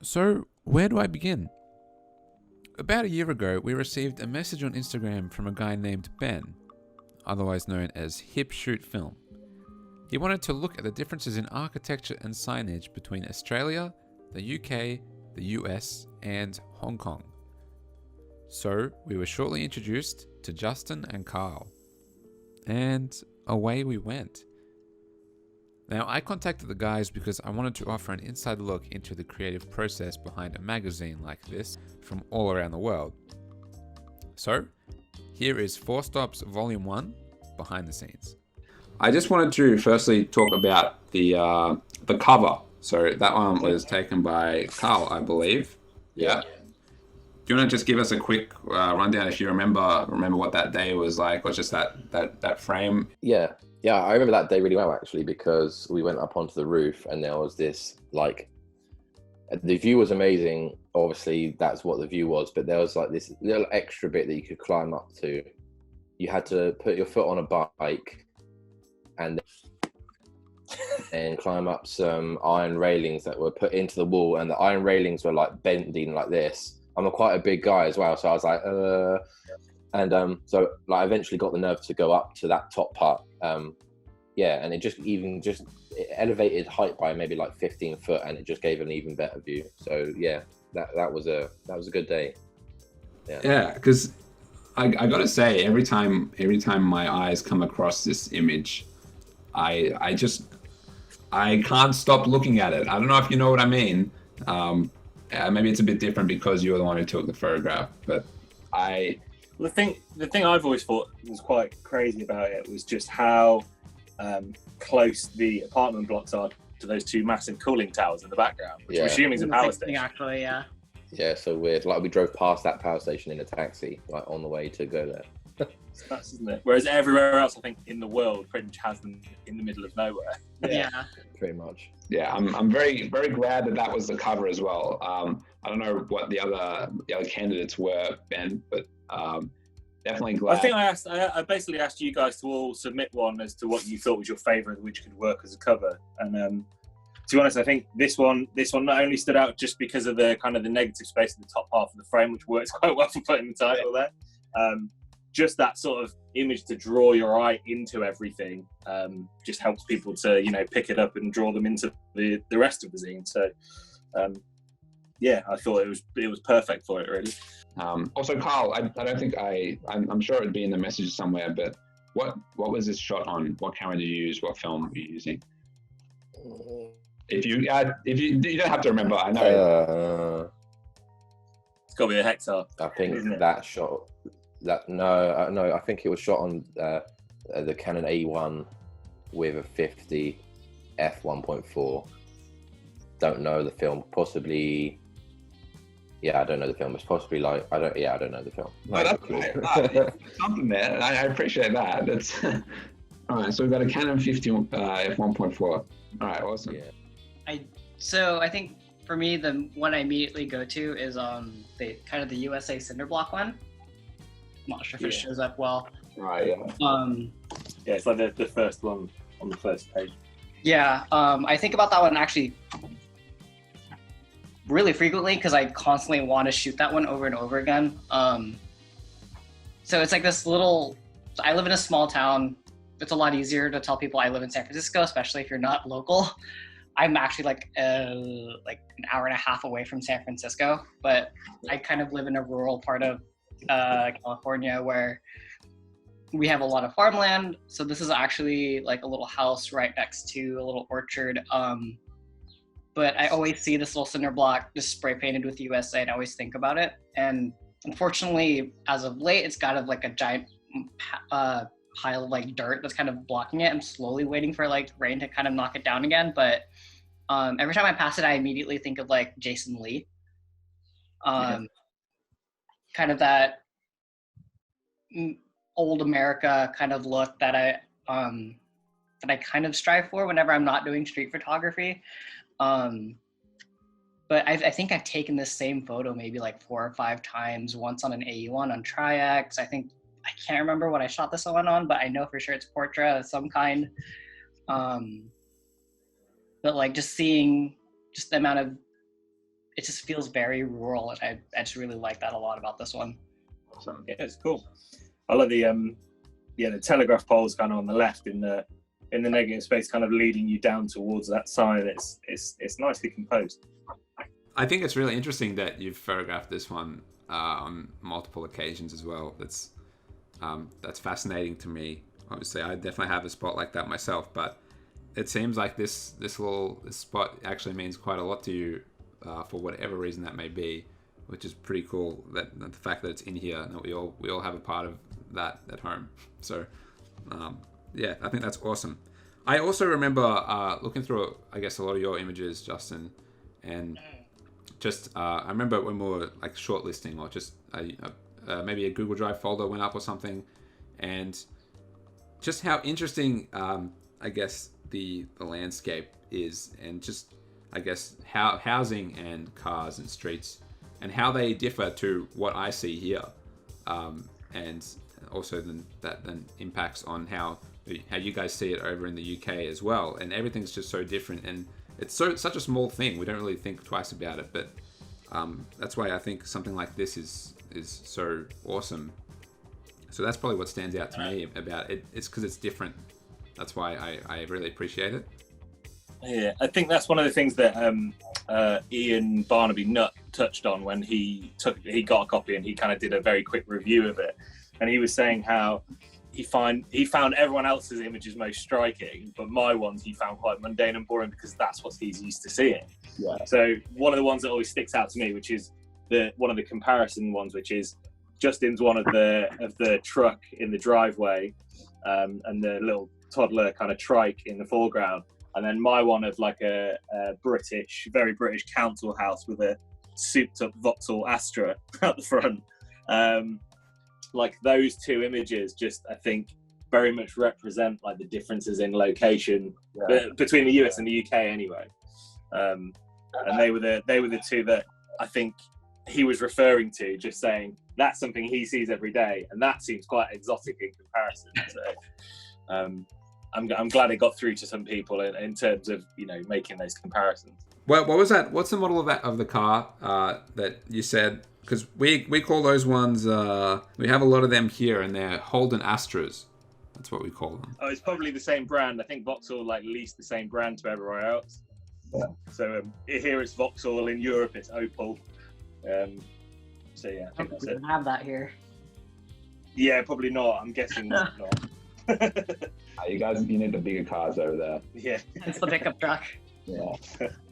So, where do I begin? About a year ago, we received a message on Instagram from a guy named Ben, otherwise known as hipshootfilm. He wanted to look at the differences in architecture and signage between Australia, the UK, the US, and Hong Kong. So, we were shortly introduced to Justin and Karl. And away we went. Now, I contacted the guys because I wanted to offer an inside look into the creative process behind a magazine like this from all around the world. So, here is 4 Stops Volume 1, Behind the Scenes. I just wanted to firstly talk about the cover. So that one was taken by Karl, I believe. Yeah. Do you want to just give us a quick rundown if you remember what that day was like, or just that frame? Yeah, I remember that day really well actually, because we went up onto the roof and there was this, like, the view was amazing. Obviously that's what the view was, but there was like this little extra bit that you could climb up to. You had to put your foot on a bike and climb up some iron railings that were put into the wall, and the iron railings were like bending like this. I'm quite a big guy as well, so I was like, so like I eventually got the nerve to go up to that top part. And it just it elevated height by maybe like 15 foot, and it just gave an even better view. So yeah, that was a good day. Yeah, because I gotta say, every time my eyes come across this image, I can't stop looking at it. I don't know if you know what I mean. Maybe it's a bit different because you were the one who took the photograph, but the thing I've always thought was quite crazy about it was just how close the apartment blocks are to those 2 massive cooling towers in the background, which I'm assuming is a power station. Actually, yeah. Yeah, so weird. Like, we drove past that power station in a taxi, like on the way to go there. It's nuts, isn't it? Whereas everywhere else, I think, in the world, pretty much has them in the middle of nowhere. Yeah. Pretty much. Yeah, I'm very, very glad that was the cover as well. I don't know what the other candidates were, Ben, but definitely glad. I think I basically asked you guys to all submit one as to what you thought was your favourite, which could work as a cover. And to be honest, I think this one not only stood out just because of the kind of the negative space in the top half of the frame, which works quite well for putting the title there. Just that sort of image to draw your eye into everything just helps people to, pick it up and draw them into the rest of the zine. So, I thought it was perfect for it, really. Also, Karl, I don't think I'm sure it would be in the message somewhere, but what was this shot on? What camera did you use? What film were you using? If you don't have to remember, I know. It's got to be a Hexar. I think that shot. No, I think it was shot on the Canon A1 with a 50 f1.4. Don't know the film. Possibly. Yeah, I don't know the film. It's possibly like I don't know the film. No, that's right. Something there. I appreciate that. That's all right. So we've got a Canon 50 f1.4. All right, awesome. Yeah. I think for me, the one I immediately go to is the USA cinder block one. I'm not sure if it shows up well. Right. Yeah. It's like the first one on the first page. Yeah. I think about that one actually really frequently because I constantly want to shoot that one over and over again. So it's like this little. I live in a small town. It's a lot easier to tell people I live in San Francisco, especially if you're not local. I'm actually like an hour and a half away from San Francisco, but I kind of live in a rural part of California where we have a lot of farmland. So this is actually like a little house right next to a little orchard. But I always see this little cinder block just spray painted with USA, and I always think about it. And unfortunately, as of late, it's got like a giant pile of like dirt that's kind of blocking it. I'm slowly waiting for like rain to kind of knock it down again. But every time I pass it, I immediately think of like Jason Lee. Kind of that old America kind of look that I kind of strive for whenever I'm not doing street photography. But I think I've taken this same photo maybe like 4 or 5 times, once on an AE1 on Tri-X. I can't remember what I shot this one on, but I know for sure it's portrait of some kind. But like just seeing just the amount of it just feels very rural, and I just really like that a lot about this one. Awesome. Yeah, it's cool. I love the the telegraph poles kind of on the left in the negative space, kind of leading you down towards that sign. It's nicely composed. I think it's really interesting that you've photographed this one on multiple occasions as well. That's fascinating to me. Obviously, I definitely have a spot like that myself, but it seems like this spot actually means quite a lot to you for whatever reason that may be, which is pretty cool. That the fact that it's in here, and that we all have a part of that at home. So yeah, I think that's awesome. I also remember looking through, I guess, a lot of your images, Justin, and just I remember when we were like shortlisting, or just maybe a Google Drive folder went up or something, and just how interesting I guess the landscape is, and just I guess how housing and cars and streets and how they differ to what I see here, and also that impacts on how you guys see it over in the UK as well. And everything's just so different, and it's such a small thing. We don't really think twice about it, but that's why I think something like this is so awesome. So that's probably what stands out to me about it. It's because it's different. That's why I really appreciate it. Yeah, I think that's one of the things that Ian Barnaby Nutt touched on when he got a copy and he kind of did a very quick review of it, and he was saying how he found everyone else's images most striking, but my ones he found quite mundane and boring because that's what he's used to seeing. Yeah. So one of the ones that always sticks out to me, which is one of the comparison ones, which is Justin's one of the truck in the driveway, and the little toddler kind of trike in the foreground, and then my one of like a very British council house with a souped up Vauxhall Astra at the front. Like those two images just, I think, very much represent like the differences in location between the US and the UK anyway. And they were the two that I think he was referring to, just saying that's something he sees every day, and that seems quite exotic in comparison. So I'm glad it got through to some people in terms of making those comparisons. Well, what was that? What's the model of the car that you said? Because we call those ones, we have a lot of them here, and they're Holden Astras. That's what we call them. Oh, it's probably the same brand. I think Vauxhall leased the same brand to everywhere else. Yeah. So here it's Vauxhall, in Europe it's Opel. So yeah, I think that's it. We have that here. Yeah, probably not. I'm guessing not. You guys, you need the bigger cars over there. Yeah. It's the pickup truck. Yeah.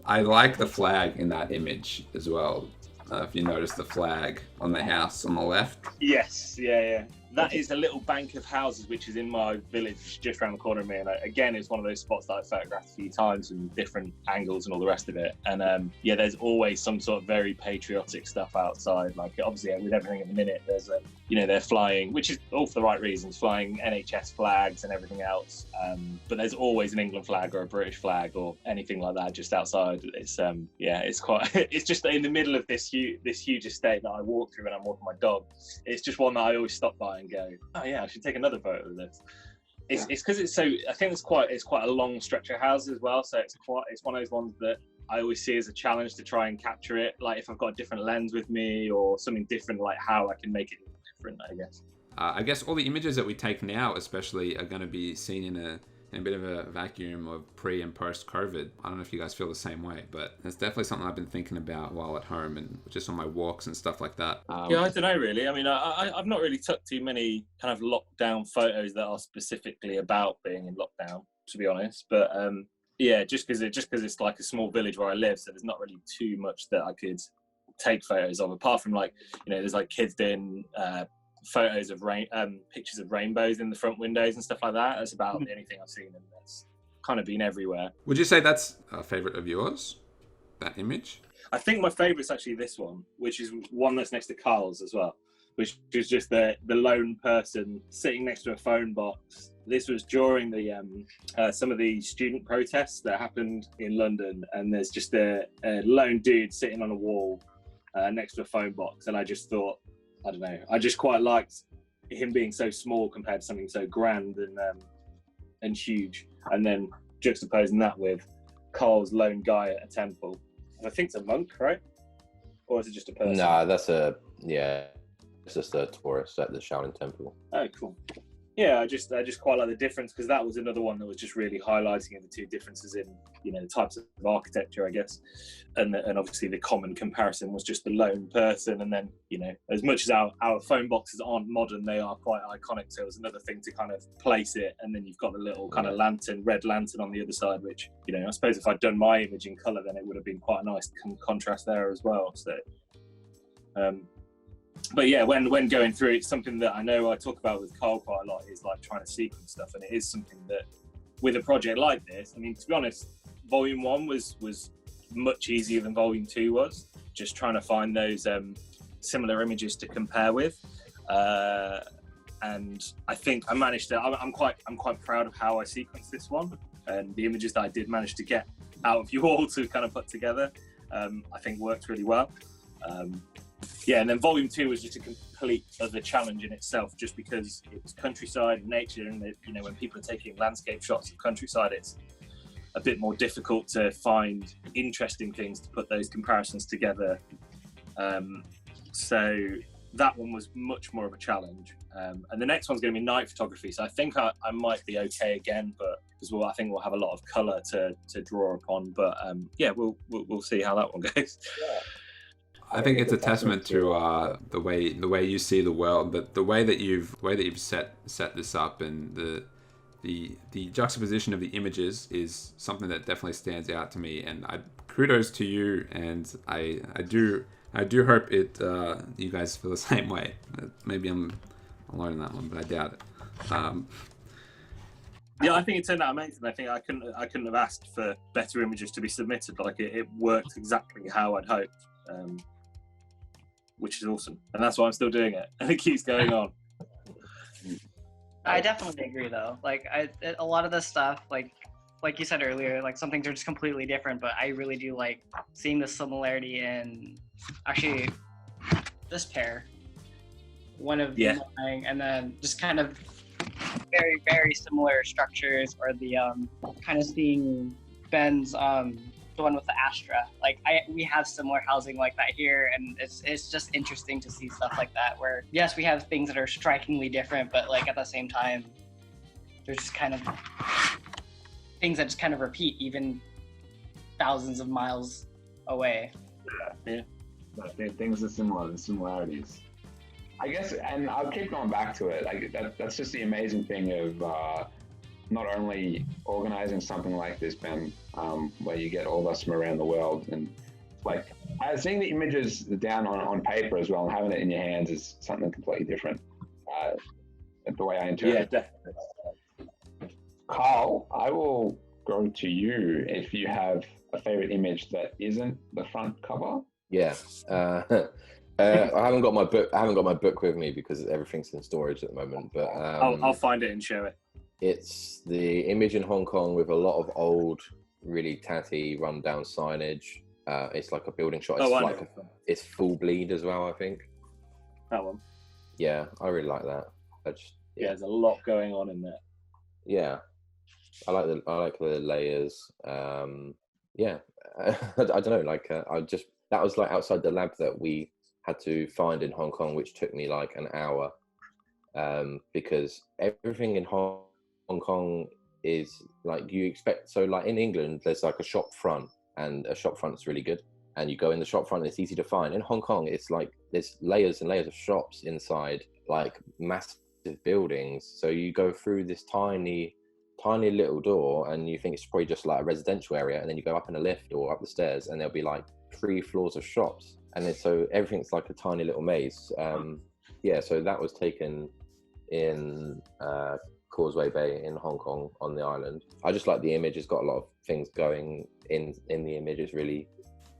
I like the flag in that image as well. If you notice the flag on the house on the left. Yes, yeah. That is a little bank of houses which is in my village just around the corner of me. And again, it's one of those spots that I've photographed a few times from different angles and all the rest of it. And there's always some sort of very patriotic stuff outside. Like obviously with everything at the minute, there's they're flying, which is all for the right reasons, flying NHS flags and everything else. But there's always an England flag or a British flag or anything like that just outside. It's it's quite. It's just in the middle of this huge estate that I walk through when I'm walking my dog. It's just one that I always stop by and go, oh yeah, I should take another photo of this. It's because it's so. I think it's quite a long stretch of houses as well. So it's one of those ones that I always see as a challenge to try and capture it. Like if I've got a different lens with me or something different, like how I can make it different, I guess. I guess all the images that we take now, especially, are going to be seen in a bit of a vacuum of pre and post COVID. I don't know if you guys feel the same way, but it's definitely something I've been thinking about while at home and just on my walks and stuff like that. Yeah, I don't know really. I mean, I've not really took too many kind of lockdown photos that are specifically about being in lockdown, to be honest. But just because it's like a small village where I live, so there's not really too much that I could take photos of, apart from there's like kids doing photos of pictures of rainbows in the front windows and stuff like that. That's about the only thing I've seen, and that's kind of been everywhere. Would you say that's a favorite of yours, that image? I think my favorite's actually this one, which is one that's next to Karl's as well, which is just the lone person sitting next to a phone box. This was during the some of the student protests that happened in London, and there's just a lone dude sitting on a wall next to a phone box, and I just thought, I don't know, I just quite liked him being so small compared to something so grand and huge, and then juxtaposing that with Karl's lone guy at a temple. I think it's a monk, right? or is it just a person? Nah, it's just a tourist at the Shaolin Temple. Oh, cool. Yeah, I just quite like the difference, because that was another one that was just really highlighting the two differences in, the types of architecture, I guess, and obviously the common comparison was just the lone person, and then as much as our phone boxes aren't modern, they are quite iconic. So it was another thing to kind of place it, and then you've got the little kind of red lantern on the other side, which I suppose if I'd done my image in color, then it would have been quite a nice contrast there as well. So. But yeah, when going through, it's something that I know I talk about with Karl quite a lot, is like trying to sequence stuff, and it is something that with a project like this, I mean, to be honest, Volume 1 was much easier than Volume 2 was, just trying to find those similar images to compare with, and I think I managed to. I'm quite proud of how I sequenced this one, and the images that I did manage to get out of you all to kind of put together, I think worked really well. Yeah, and then Volume 2 was just a complete other challenge in itself, just because it was countryside and nature, and when people are taking landscape shots of countryside, it's a bit more difficult to find interesting things to put those comparisons together. So that one was much more of a challenge. And the next one's going to be night photography, so I think I might be okay again, but because I think we'll have a lot of colour to draw upon. But yeah, we'll see how that one goes. Yeah. I think it's a testament to the way you see the world, but the way that you've set this up, and the juxtaposition of the images is something that definitely stands out to me. And kudos to you, and I do hope you guys feel the same way. Maybe I'm alone in that one, but I doubt it. Yeah, I think it turned out amazing. I think I couldn't have asked for better images to be submitted. Like it worked exactly how I'd hoped. Which is awesome, and that's why I'm still doing it, and it keeps going on. I definitely agree, though. Like a lot of this stuff, like you said earlier, like some things are just completely different, but I really do like seeing the similarity in actually this pair, one of mine, and then just kind of very, very similar structures, or the kind of seeing Ben's the one with the Astra. Like we have similar housing like that here, and it's just interesting to see stuff like that, where yes, we have things that are strikingly different, but like at the same time there's just kind of things that just kind of repeat even thousands of miles away. Yeah. Things are similar, the similarities, I guess. And I'll keep going back to it. Like that's just the amazing thing of not only organizing something like this, Ben, where you get all of us from around the world, and like seeing the images down on paper as well, and having it in your hands is something completely different. The way I interpret. Yeah, definitely. Karl, I will go to you if you have a favorite image that isn't the front cover. Yeah. I haven't got my book with me because everything's in storage at the moment. But I'll find it and show it. It's the image in Hong Kong with a lot of old, really tatty, run-down signage. It's like a building shot. It's it's full bleed as well, I think. That one. Yeah, I really like that. Yeah, there's a lot going on in there. Yeah, I like the layers. Yeah, I don't know. Like that was like outside the lab that we had to find in Hong Kong, which took me like an hour, because everything in Hong Kong is like you expect. So like in England, there's like a shop front, and a shop front is really good, and you go in the shop front and it's easy to find. In Hong Kong, it's like there's layers and layers of shops inside like massive buildings. So you go through this tiny little door and you think it's probably just like a residential area, and then you go up in a lift or up the stairs and there'll be like 3 floors of shops, and then so everything's like a tiny little maze. Yeah, so that was taken in Causeway Bay in Hong Kong on the island. I just like the image. It's got a lot of things going in the image. It's really,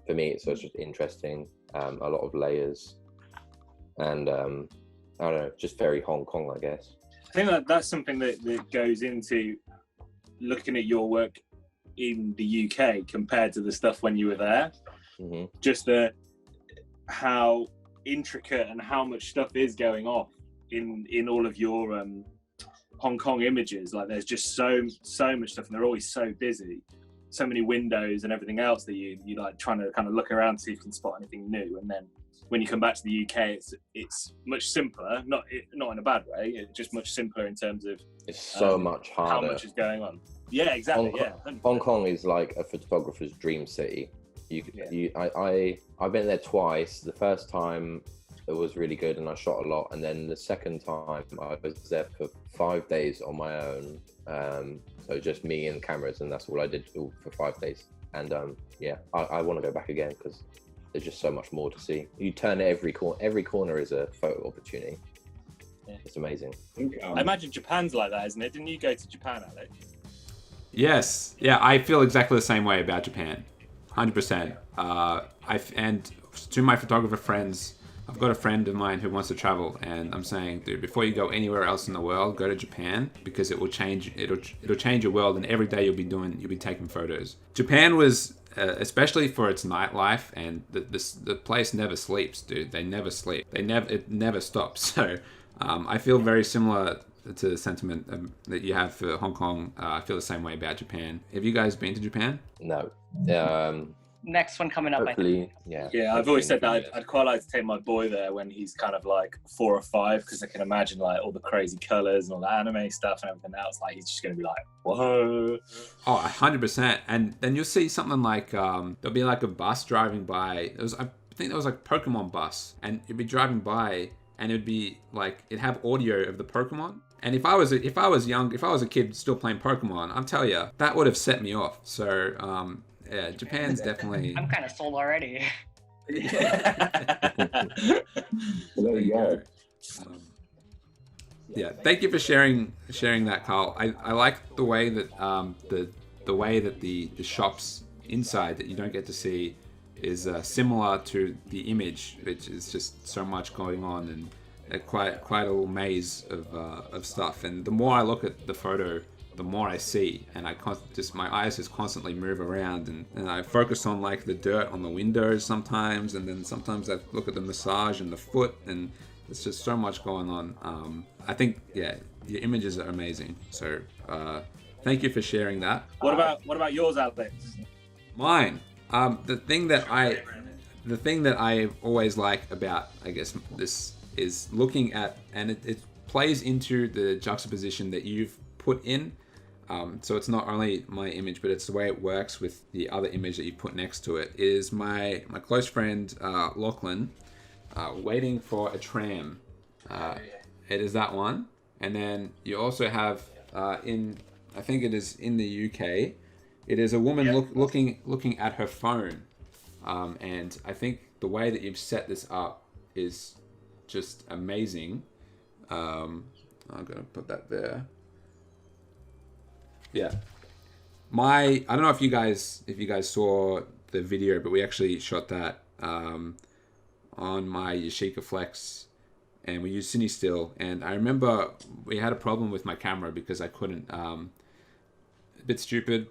for me, it's just interesting. A lot of layers, and I don't know, just very Hong Kong, I guess. I think that's something that goes into looking at your work in the UK compared to the stuff when you were there. Mm-hmm. Just how intricate and how much stuff is going off in all of your Hong Kong images. Like there's just so much stuff, and they're always so busy. so many windows and everything else that you like trying to kind of look around to see if you can spot anything new. And then when you come back to the UK, it's much simpler, not in a bad way. It's just much simpler in terms of it's so much harder. How much is going on? Yeah, exactly. Hong Kong is like a photographer's dream city. I've been there twice. The first time it was really good and I shot a lot, and then the second time I was there for 5 days on my own. So just me and cameras, and that's all I did for 5 days. And I want to go back again because there's just so much more to see. You turn every corner is a photo opportunity. Yeah. It's amazing. I imagine Japan's like that, isn't it? Didn't you go to Japan, Alex? Yes. Yeah, I feel exactly the same way about Japan. 100%. And to my photographer friends, I've got a friend of mine who wants to travel, and I'm saying, dude, before you go anywhere else in the world, go to Japan, because it'll change your world, and every day you'll be taking photos. Japan was, especially for its nightlife, and the place never sleeps, dude. They never sleep. It never stops. So I feel very similar to the sentiment that you have for Hong Kong. I feel the same way about Japan. Have you guys been to Japan? No. Next one coming up, Hopefully, I think. Yeah, I've always said that I'd quite like to take my boy there when he's kind of like 4 or 5, because I can imagine like all the crazy colors and all the anime stuff and everything else. Like he's just gonna be like, whoa. Oh, 100%. And then you'll see something like there'll be like a bus driving by. I think it was like Pokemon bus, and it'd be driving by, and it'd be like it'd have audio of the Pokemon. And if I was a kid still playing Pokemon, I'll tell you that would have set me off. So. Yeah, Japan's definitely. I'm kind of sold already. There you go. Yeah, thank you for sharing that, Karl. I like the way that the way that the shops inside that you don't get to see is similar to the image, which is just so much going on, and quite a little maze of stuff. And the more I look at the photo, the more I see, and my eyes just constantly move around, and I focus on like the dirt on the windows sometimes, and then sometimes I look at the massage and the foot, and there's just so much going on. I think, yeah, your images are amazing. So thank you for sharing that. What about yours, Alex? Mine. The thing that I always like about, I guess, this is looking at, and it plays into the juxtaposition that you've put in. So it's not only my image, but it's the way it works with the other image that you put next to it. Is my close friend Lachlan waiting for a tram. It is that one. And then you also have I think it is in the UK, it is a woman looking at her phone. And I think the way that you've set this up is just amazing. I'm gonna put that there. Yeah, I don't know if you guys saw the video, but we actually shot that on my Yashica Flex, and we used Cine Still. And I remember we had a problem with my camera because I couldn't, a bit stupid,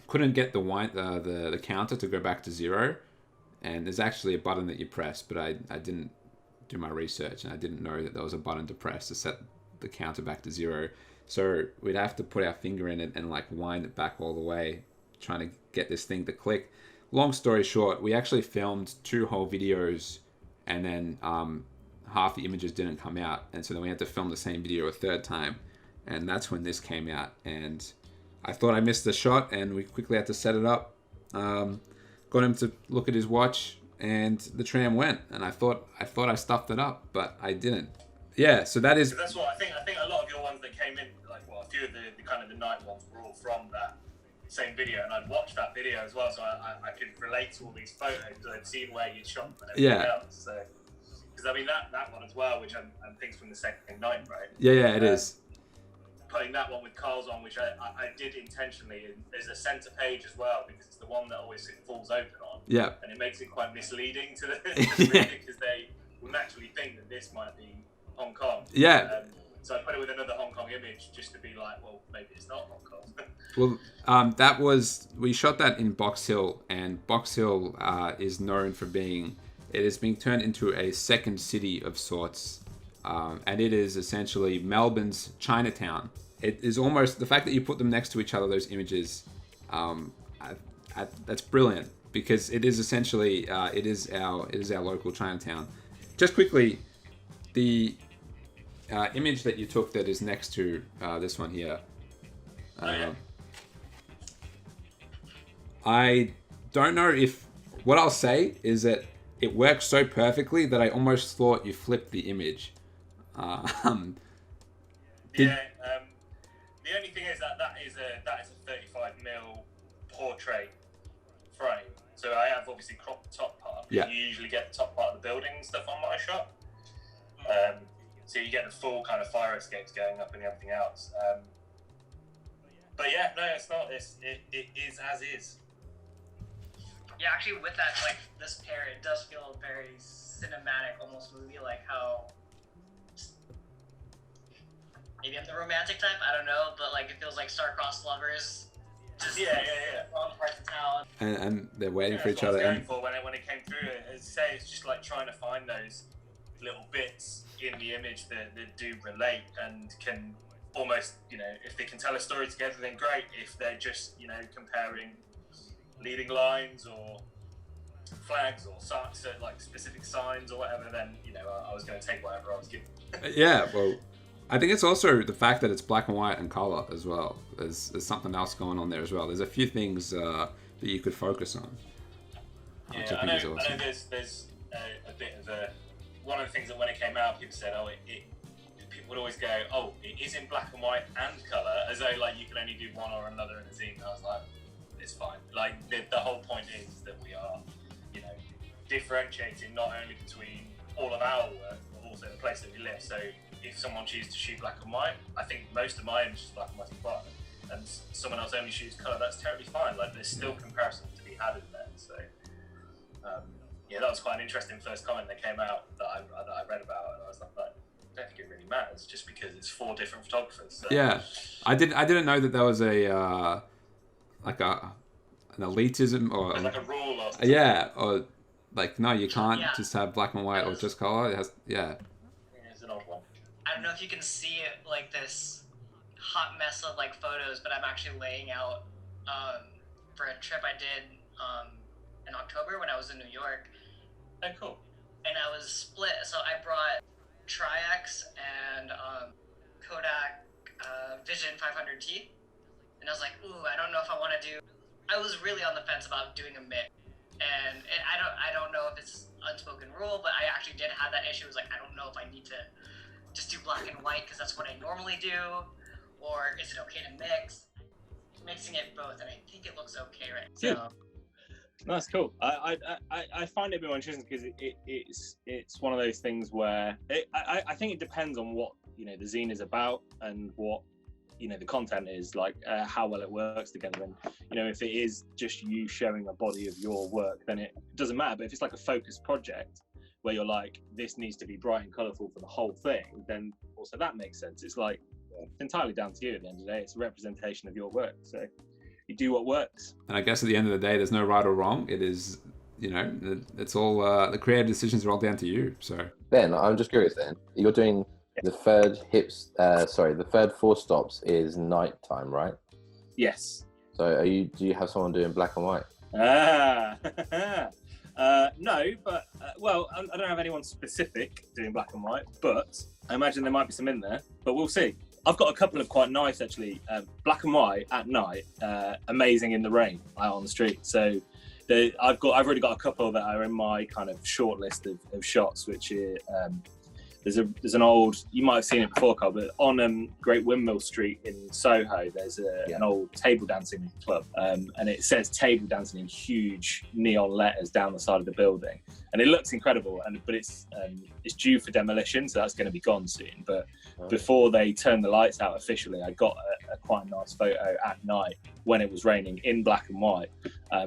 couldn't get the counter to go back to 0. And there's actually a button that you press, but I didn't do my research, and I didn't know that there was a button to press to set the counter back to 0. So we'd have to put our finger in it and like wind it back all the way, trying to get this thing to click. Long story short, we actually filmed 2 whole videos, and then half the images didn't come out. And so then we had to film the same video a 3rd time. And that's when this came out. And I thought I missed the shot, and we quickly had to set it up. Got him to look at his watch, and the tram went. And I thought I stuffed it up, but I didn't. Yeah, so that is. That's what I think. I think a lot of your ones that came in, a few of the kind of the night ones were all from that same video, and I'd watched that video as well, so I could relate to all these photos because I'd seen where you'd shot them and everything else. So, because I mean that one as well, which I think's from the second night, right? Yeah, it is. Putting that one with Karl's on, which I did intentionally. And there's a center page as well, because it's the one that always falls open on. Yeah. And it makes it quite misleading to the reader, because they will naturally think that this might be Hong Kong. Yeah. So I put it with another Hong Kong image just to be like, well, maybe it's not Hong Kong. Well, we shot that in Box Hill, and Box Hill is known for being turned into a second city of sorts, and it is essentially Melbourne's Chinatown. It is almost, the fact that you put them next to each other, those images, I that's brilliant because it is essentially it is our local Chinatown. Just quickly, the image that you took that is next to this one here. I don't know if what I'll say is that it works so perfectly that I almost thought you flipped the image. The only thing is that is a 35mm portrait frame. So I have obviously cropped the top part. Yeah. You usually get the top part of the building and stuff on my shot. So you get the full kind of fire escapes going up and everything else. But yeah, no, it's not. It is as is. Yeah, actually, with that, like this pair, it does feel very cinematic, almost movie-like. How maybe I'm the romantic type, I don't know, but like it feels like star-crossed lovers. Just on parts of town. And they're waiting for each other. When it came through, as I say, it's just like trying to find those little bits in the image that do relate and can almost, if they can tell a story together, then great. If they're just, comparing leading lines or flags or like specific signs or whatever, then, I was going to take whatever I was given. Yeah, well, I think it's also the fact that it's black and white and color as well. There's something else going on there as well. There's a few things that you could focus on. Yeah, I know there's a bit of a... One of the things that when it came out, people said, people would always go, it is in black and white and colour, as though like you can only do one or another in a zine. And I was like, it's fine. Like the whole point is that we are, differentiating not only between all of our work, but also the place that we live. So if someone chooses to shoot black and white, I think most of my images black and white are fine. And someone else only shoots colour, that's totally fine. Like there's still comparison to be had in there. So that was quite an interesting first comment that came out that I read about, and I was like, I don't think it really matters just because it's 4 different photographers. So. Yeah, I didn't know that there was a like an elitism or like a rule or or like no, you can't just have black and white or just color. It has it's an odd one. I don't know if you can see it, like this hot mess of like photos, but I'm actually laying out for a trip I did in October when I was in New York. Oh, cool. And I was split, so I brought Tri-X and Kodak Vision 500T, and I was like, ooh, I don't know if I want to do. I was really on the fence about doing a mix, and I don't know if it's unspoken rule, but I actually did have that issue. It was like, I don't know if I need to just do black and white because that's what I normally do, or is it okay to mix? Mixing it both, and I think it looks okay right now. No, that's cool. I find it a bit more interesting because it's one of those things where I think it depends on what the zine is about and what the content is like, how well it works together. And if it is just you showing a body of your work, then it doesn't matter. But if it's like a focused project where you're like, this needs to be bright and colourful for the whole thing, then also that makes sense. It's like it's entirely down to you at the end of the day. It's a representation of your work, so you do what works. And I guess at the end of the day, there's no right or wrong. It is, it's all the creative decisions are all down to you. So Ben, I'm just curious. Then you're doing the third the third 4 stops is nighttime, right? Yes. So do you have someone doing black and white? No, but well, I don't have anyone specific doing black and white, but I imagine there might be some in there. But we'll see. I've got a couple of quite nice, actually, black and white at night, amazing in the rain out on the street. So I've already got a couple that are in my kind of short list of shots, which are, there's an old, you might have seen it before, Karl, but on Great Windmill Street in Soho, there's an old table dancing club, and it says table dancing in huge neon letters down the side of the building, and it looks incredible. But it's due for demolition, so that's going to be gone soon. But before they turn the lights out officially, I got a quite nice photo at night when it was raining in black and white,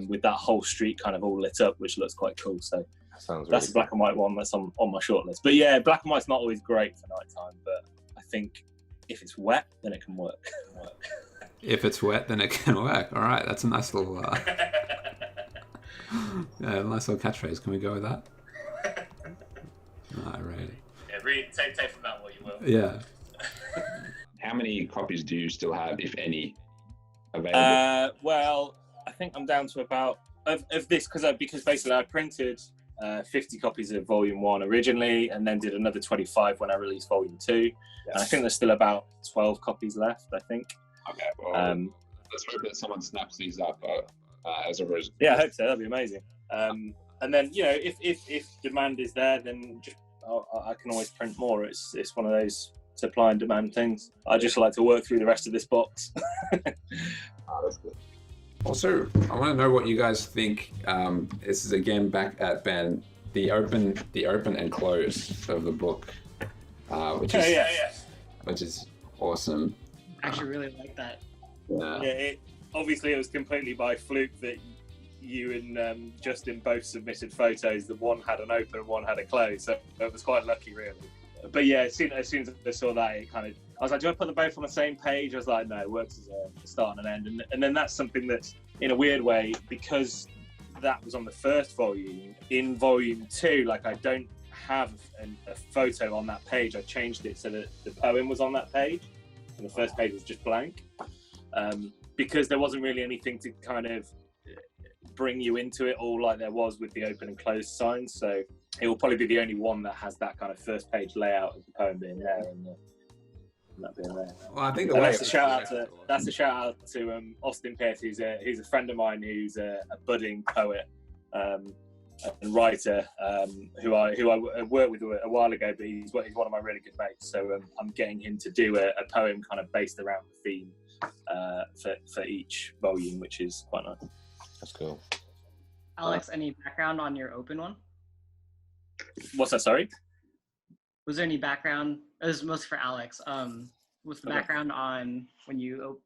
with that whole street kind of all lit up, which looks quite cool. So. That's a black and white one that's on my short list. But yeah, black and white's not always great for nighttime, but I think if it's wet, then it can work. If it's wet, then it can work. All right, that's a nice little, nice little catchphrase. Can we go with that? All right. Yeah, take from that what you will. Yeah. How many copies do you still have, if any, available? Well, I think I'm down to about of this because basically I printed 50 copies of Volume 1 originally, and then did another 25 when I released Volume 2. Yes. And I think there's still about 12 copies left, I think. Okay, well, let's hope that someone snaps these up as a result. Yeah, I hope so. That'd be amazing. And then, you know, if demand is there, then just I can always print more. It's one of those supply and demand things. I just like to work through the rest of this box. Oh, that's good. Also, I want to know what you guys think. This is again back at Ben, the open and close of the book, which is awesome. I actually really like that. Yeah. Obviously, it was completely by fluke that you and Justin both submitted photos that one had an open and one had a close. So it was quite lucky, really. But yeah, as soon as I saw that, I was like, do I put them both on the same page? I was like, no, it works as a start and an end. And then that's something that's, in a weird way, because that was on the first volume, in Volume 2, like I don't have a photo on that page. I changed it so that the poem was on that page, and the first page was just blank. Because there wasn't really anything to kind of bring you into it all like there was with the open and closed signs. So it will probably be the only one that has that kind of first page layout of the poem being there and that being there. Well, I think that's a shout out to Austin Pierce, who's a friend of mine who's a budding poet and writer who I worked with a while ago, but he's one of my really good mates. So I'm getting him to do a poem kind of based around the theme for each volume, which is quite nice. That's cool. Alex, any background on your open one? What's that, sorry? Was there any background? It was mostly for Alex. What's the background on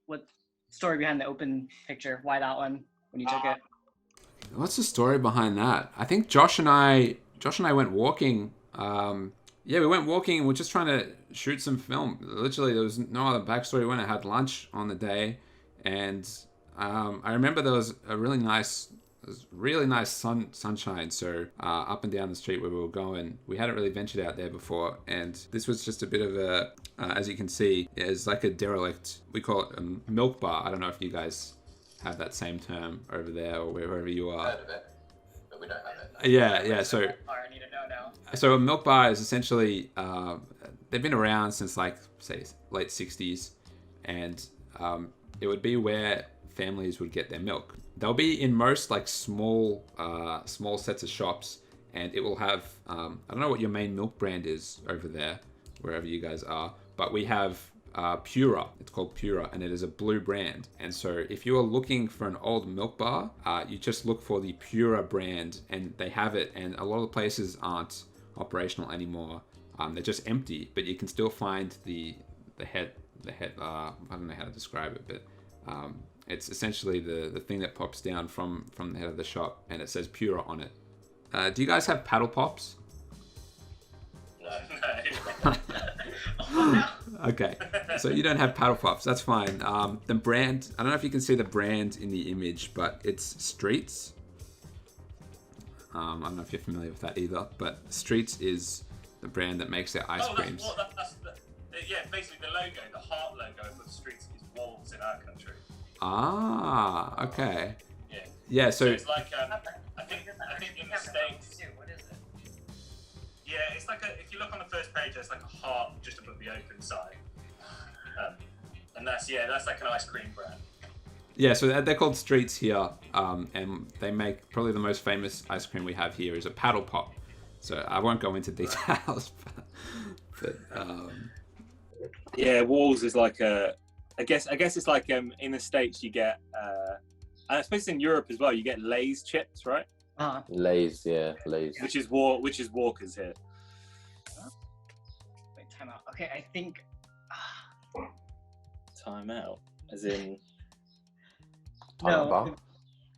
what story behind the open picture? Why that one when you took it? What's the story behind that? I think Josh and I went walking. We went walking and we're just trying to shoot some film. Literally, there was no other backstory. We went and had lunch on the day, and I remember there was a really nice sunshine. So up and down the street where we were going, we hadn't really ventured out there before, and this was just a bit of a, as you can see, it's like a derelict. We call it a milk bar. I don't know if you guys have that same term over there or wherever you are. Heard of it, but we don't have it. Yeah. So I need to know now. So a milk bar is essentially, they've been around since like, say, late 60s, and it would be where families would get their milk. They'll be in most like small sets of shops, and it will have, I don't know what your main milk brand is over there, wherever you guys are, but we have Pura. It's called Pura, and it is a blue brand. And so if you are looking for an old milk bar, you just look for the Pura brand, and they have it, and a lot of the places aren't operational anymore. They're just empty, but you can still find the head. I don't know how to describe it, but it's essentially the thing that pops down from the head of the shop, and it says Pura on it. Do you guys have paddle pops? No. Okay, so you don't have paddle pops. That's fine. The brand, I don't know if you can see the brand in the image, but it's Streets. I don't know if you're familiar with that either, but Streets is the brand that makes their ice creams. Basically the logo, the heart logo of Streets is wolves in our country. Ah, okay. Yeah. Yeah, so it's like I think in the States. What is it? Yeah, it's like if you look on the first page, there's like a heart just above the open side, and that's like an ice cream brand. yeah, so they're called Streets here, and they make probably the most famous ice cream we have here is a paddle pop. So I won't go into details, but yeah, Walls is like I guess it's like in the States you get, and I suppose in Europe as well you get Lay's chips, right? Lay's, yeah, Lay's. Which is Walkers here. Wait, time out. Okay, I think. Time out, as in Time bar?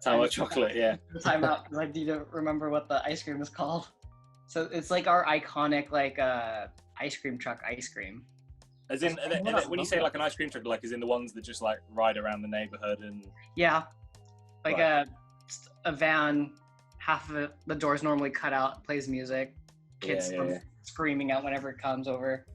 time out chocolate, yeah. Time out, because I need to remember what the ice cream is called. So it's like our iconic ice cream truck ice cream. As in, when you say like an ice cream truck, like as in the ones that just like ride around the neighborhood and. Yeah, like Right. a van. Half of it, the door's normally cut out, plays music, kids Yeah. screaming out whenever it comes over.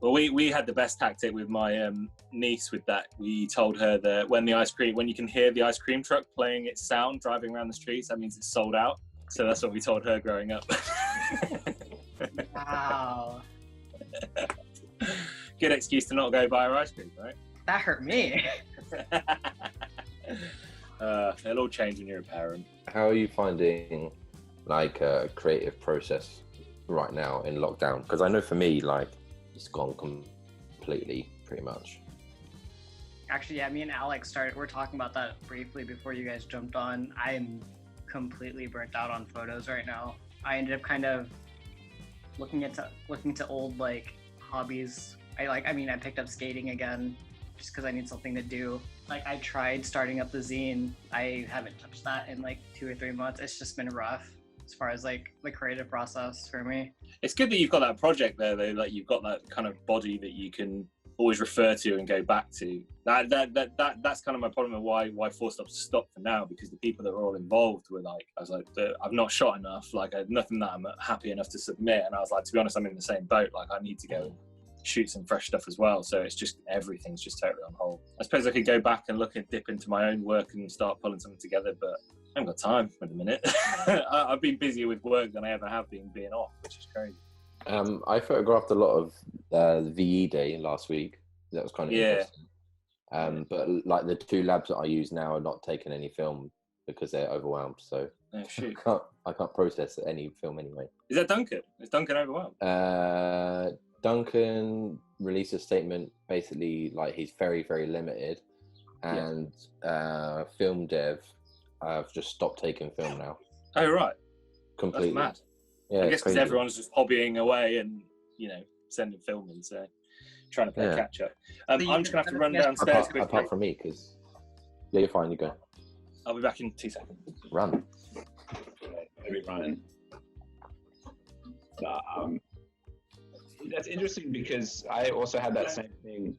Well, we had the best tactic with my niece with that. We told her that when you can hear the ice cream truck playing its sound driving around the streets, that means it's sold out. So that's what we told her growing up. Wow. Good excuse to not go buy her ice cream, right? That hurt me. It'll all change when you're a parent. How are you finding like a creative process right now in lockdown? Because I know for me, like, it's gone completely, pretty much. Actually, yeah, me and Alex we're talking about that briefly before you guys jumped on. I'm completely burnt out on photos right now. I ended up kind of looking to old like hobbies. I picked up skating again just because I need something to do. Like, I tried starting up the zine. I haven't touched that in like 2 or 3 months. It's just been rough as far as like the creative process for me. It's good that you've got that project there, though. Like, you've got that kind of body that you can always refer to and go back to. That's kind of my problem with why Four Stops stopped for now, because the people that were all involved were like, I was like, I've not shot enough. Like, I had nothing that I'm happy enough to submit. And I was like, to be honest, I'm in the same boat. Like, I need to go and shoot some fresh stuff as well. So it's just, everything's just totally on hold. I suppose I could go back and dip into my own work and start pulling something together, but I haven't got time at the minute. I've been busier with work than I ever have been being off, which is crazy. I photographed a lot of VE Day last week. That was kind of interesting. But like the 2 labs that I use now are not taking any film because they're overwhelmed. So I can't process any film anyway. Is that Duncan? Is Duncan overwhelmed? Duncan released a statement basically like he's very, very limited, and film dev I've just stopped taking film now. Oh, right. Completely. That's mad. Yeah, I guess because everyone's just hobbying away and, sending film in, so trying to play catch up. I'm just going to have to run downstairs quickly. Apart from me, because... Yeah, you're fine, you go. I'll be back in 2 seconds. Run. Maybe running. That's interesting because I also had that same thing.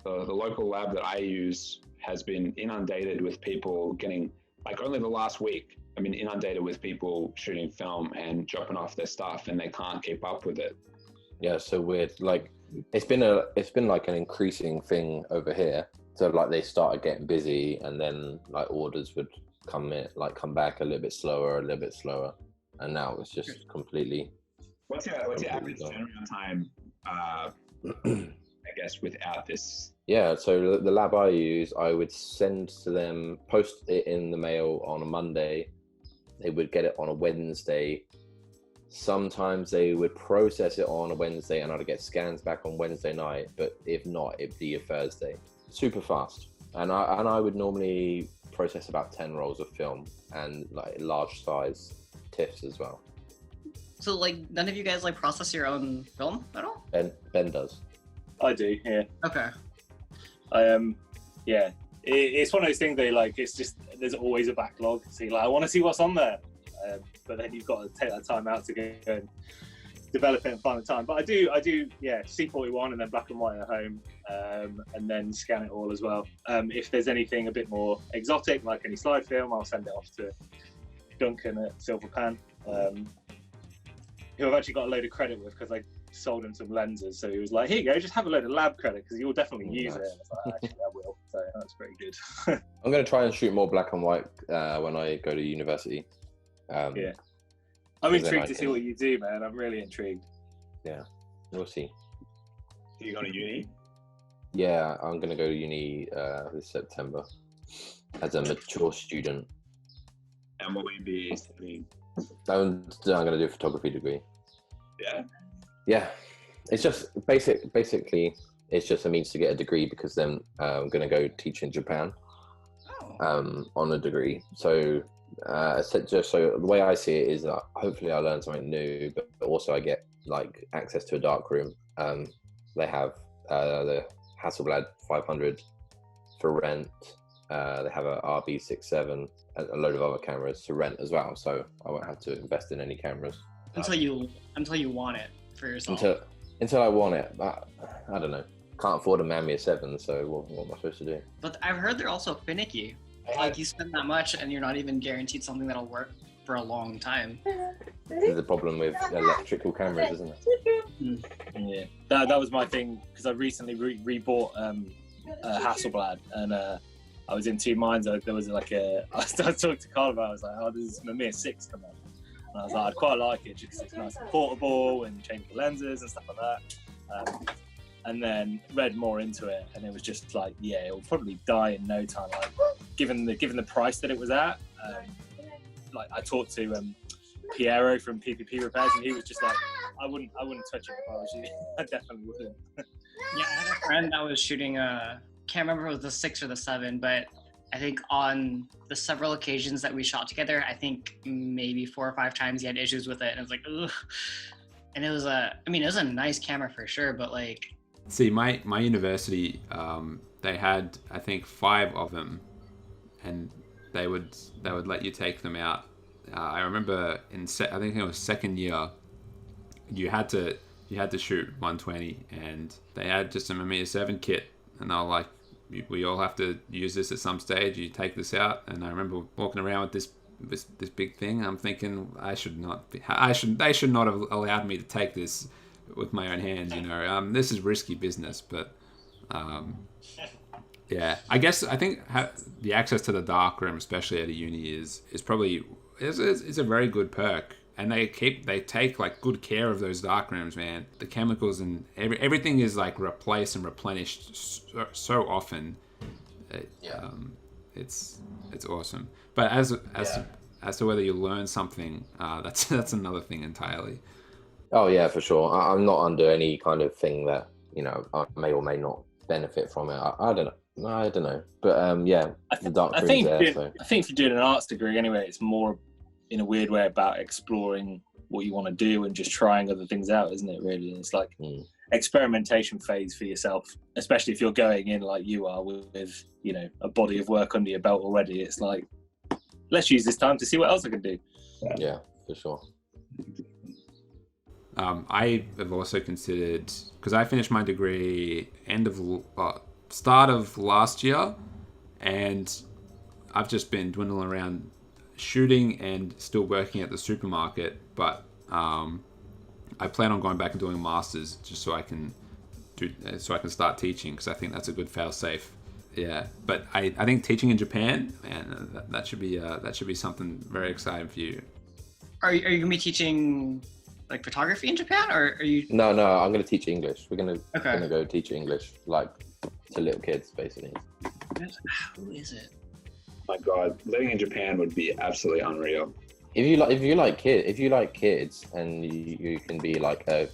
The local lab that I use has been inundated with people getting, like, only the last week, I've been inundated with people shooting film and dropping off their stuff, and they can't keep up with it. Yeah, so weird. Like, it's been like an increasing thing over here. So like they started getting busy, and then like orders would come back a little bit slower, and now it's just completely. What's your average turnaround time? I guess without this. Yeah, so the lab I use, I would send to them, post it in the mail on a Monday. They would get it on a Wednesday. Sometimes they would process it on a Wednesday, and I'd get scans back on Wednesday night. But if not, it'd be a Thursday. Super fast. And I would normally process about 10 rolls of film and like large size TIFFs as well. So like none of you guys like process your own film at all? Ben does. I do, yeah. Okay. Yeah. It's one of those things that like, it's just, there's always a backlog. So you're like, I want to see what's on there. But then you've got to take that time out to go and develop it and find the time. But I do, yeah, C41 and then black and white at home, and then scan it all as well. If there's anything a bit more exotic, like any slide film, I'll send it off to Duncan at Silver Pan, who I've actually got a load of credit with because I sold him some lenses. So he was like, here you go, just have a load of lab credit because you'll definitely use it. And I was like, actually, I will. So that's pretty good. I'm going to try and shoot more black and white when I go to university. Yeah. I'm intrigued to see what you do, man. I'm really intrigued. Yeah, we'll see. Are you going to uni? Yeah, I'm going to go to uni this September as a mature student. And what will you be studying? I'm going to do a photography degree. Yeah. Yeah, it's just basically it's just a means to get a degree because then I'm going to go teach in Japan on a degree. So just so the way I see it is that hopefully I learn something new, but also I get like access to a dark room. They have the Hasselblad 500 for rent. They have a RB67 and a load of other cameras to rent as well. So I won't have to invest in any cameras until you want it for yourself. Until I want it. I don't know. Can't afford a Mamiya 7, so what am I supposed to do? But I've heard they're also finicky. Like you spend that much and you're not even guaranteed something that'll work for a long time. This is a problem with electrical cameras, isn't it? Yeah, that was my thing, because I recently rebought Hasselblad, and I was in two minds. There was like I started talking to Karl about it. I was like, oh, this is Mamiya 6 coming up. And I was like, I'd quite like it just because it's nice and portable and changeable lenses and stuff like that. And then read more into it, and it was just like, yeah, it will probably die in no time. Like, given the price that it was at, like I talked to Piero from PPP Repairs, and he was just like, I wouldn't touch it if I was you. I definitely wouldn't. Yeah, I had a friend that was shooting can't remember if it was the 6 or the 7, but I think on the several occasions that we shot together, I think maybe 4 or 5 times he had issues with it, and it was like, ugh. And it was it was a nice camera for sure, but like. See, my university, they had, I think, 5 of them, and they would let you take them out. I remember I think it was second year, you had to shoot 120, and they had just a Mamiya 7 kit, and they were like, we all have to use this at some stage. You take this out, and I remember walking around with this big thing. I'm thinking they should not have allowed me to take this with my own hands. This is risky business, but yeah, I think the access to the darkroom, especially at a uni, is probably is a very good perk. And they take like good care of those darkrooms, man. The chemicals and everything is like replaced and replenished so often. It's awesome. But as to whether you learn something, that's another thing entirely. Oh yeah, for sure. I'm not under any kind of thing that I may or may not benefit from it. I don't know. But yeah, the darkroom's there. I think if you're doing an arts degree anyway, it's more in a weird way about exploring what you want to do and just trying other things out, isn't it, really? And it's like experimentation phase for yourself, especially if you're going in like you are with a body of work under your belt already. It's like, let's use this time to see what else I can do. Yeah, for sure. I have also considered, because I finished my degree start of last year, and I've just been dwindling around shooting and still working at the supermarket, but I plan on going back and doing a master's just so I can start teaching, because I think that's a good fail-safe. Yeah, but I think teaching in Japan, man, that should be something very exciting for you. Are you gonna be teaching like photography in Japan, or are you? No, I'm gonna teach English. We're gonna go teach English, like to little kids, basically. Who is it? My God, living in Japan would be absolutely unreal. If you like kids, and you can be like an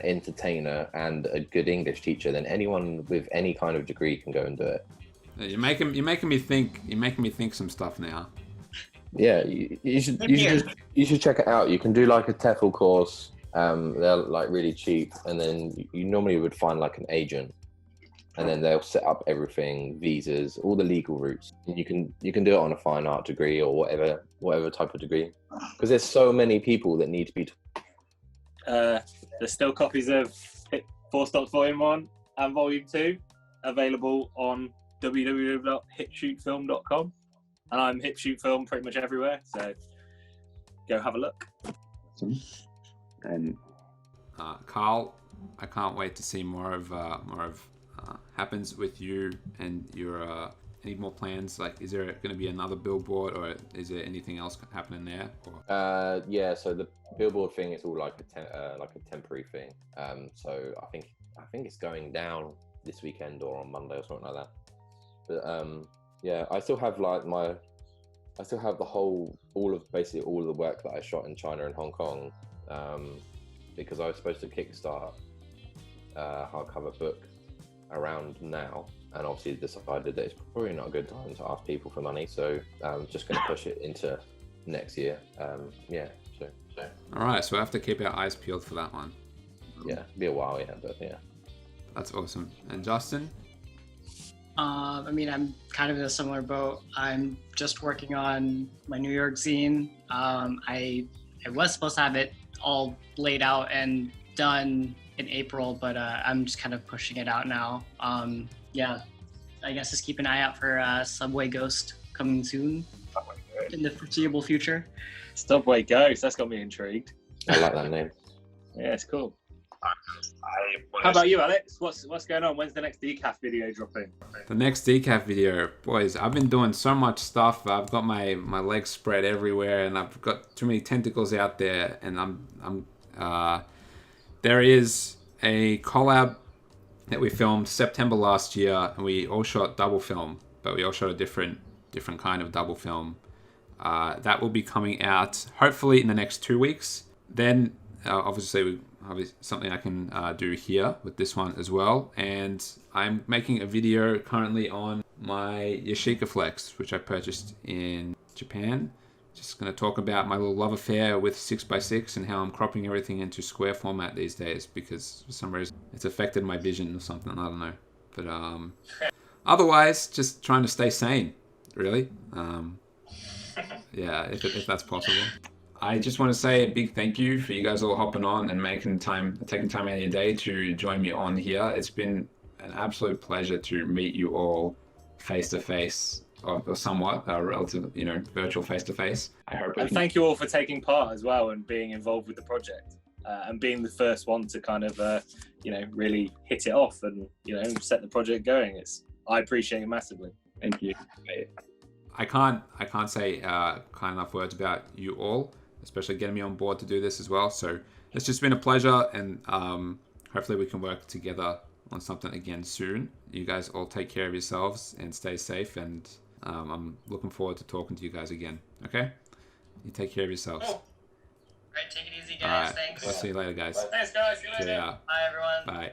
entertainer and a good English teacher, then anyone with any kind of degree can go and do it. You're making me think some stuff now. Yeah, you should check it out. You can do like a TEFL course. They're like really cheap, and then you normally would find like an agent. And then they'll set up everything, visas, all the legal routes. And you can do it on a fine art degree or whatever type of degree. Because there's so many people that need to be. There's still copies of 4 Stops Volume 1 and Volume 2 available on www.hipshootfilm.com. And I'm hipshootfilm pretty much everywhere, so go have a look. And Karl, I can't wait to see more of happens with you and your any more plans. Like, is there going to be another billboard, or is there anything else happening there? Or? Yeah, so the billboard thing is all like a temporary thing. So I think it's going down this weekend or on Monday or something like that. But yeah, I still have all of the work that I shot in China and Hong Kong, because I was supposed to kickstart a hardcover book around now, and obviously decided that it's probably not a good time to ask people for money, so I'm just going to push it into next year. Yeah. So. All right, so I have to keep our eyes peeled for that one. Yeah, be a while, yeah, but yeah. That's awesome. And Justin? I'm kind of in a similar boat. I'm just working on my New York zine. I was supposed to have it all laid out and done in April, but I'm just kind of pushing it out now. Yeah, I guess just keep an eye out for Subway Ghost coming soon. in the foreseeable future. Subway Ghost. That's got me intrigued. I like that name. Yeah, it's cool. How about you, Alex? What's going on? When's the next decaf video dropping? The next decaf video, boys, I've been doing so much stuff. I've got my legs spread everywhere, and I've got too many tentacles out there. And there is a collab that we filmed September last year, and we all shot double film, but we all shot a different kind of double film. That will be coming out hopefully in the next 2 weeks. Then obviously something I can do here with this one as well. And I'm making a video currently on my Yashica Flex, which I purchased in Japan. Just going to talk about my little love affair with 6x6 and how I'm cropping everything into square format these days, because for some reason it's affected my vision or something. I don't know. But otherwise, just trying to stay sane, really. Yeah, if that's possible. I just want to say a big thank you for you guys all hopping on and taking time out of your day to join me on here. It's been an absolute pleasure to meet you all face to face, or somewhat relative, virtual face to face. I hope. And thank you all for taking part as well and being involved with the project and being the first one to kind of, really hit it off and set the project going. I appreciate it massively. Thank you. I can't say kind enough words about you all, especially getting me on board to do this as well. So it's just been a pleasure, and hopefully we can work together on something again soon. You guys all take care of yourselves and stay safe, and I'm looking forward to talking to you guys again. Okay? You take care of yourselves. Cool. Great, take it easy, guys. All right. Thanks. I'll see you later, guys. Thanks, guys. See you later. Yeah. Bye, everyone. Bye.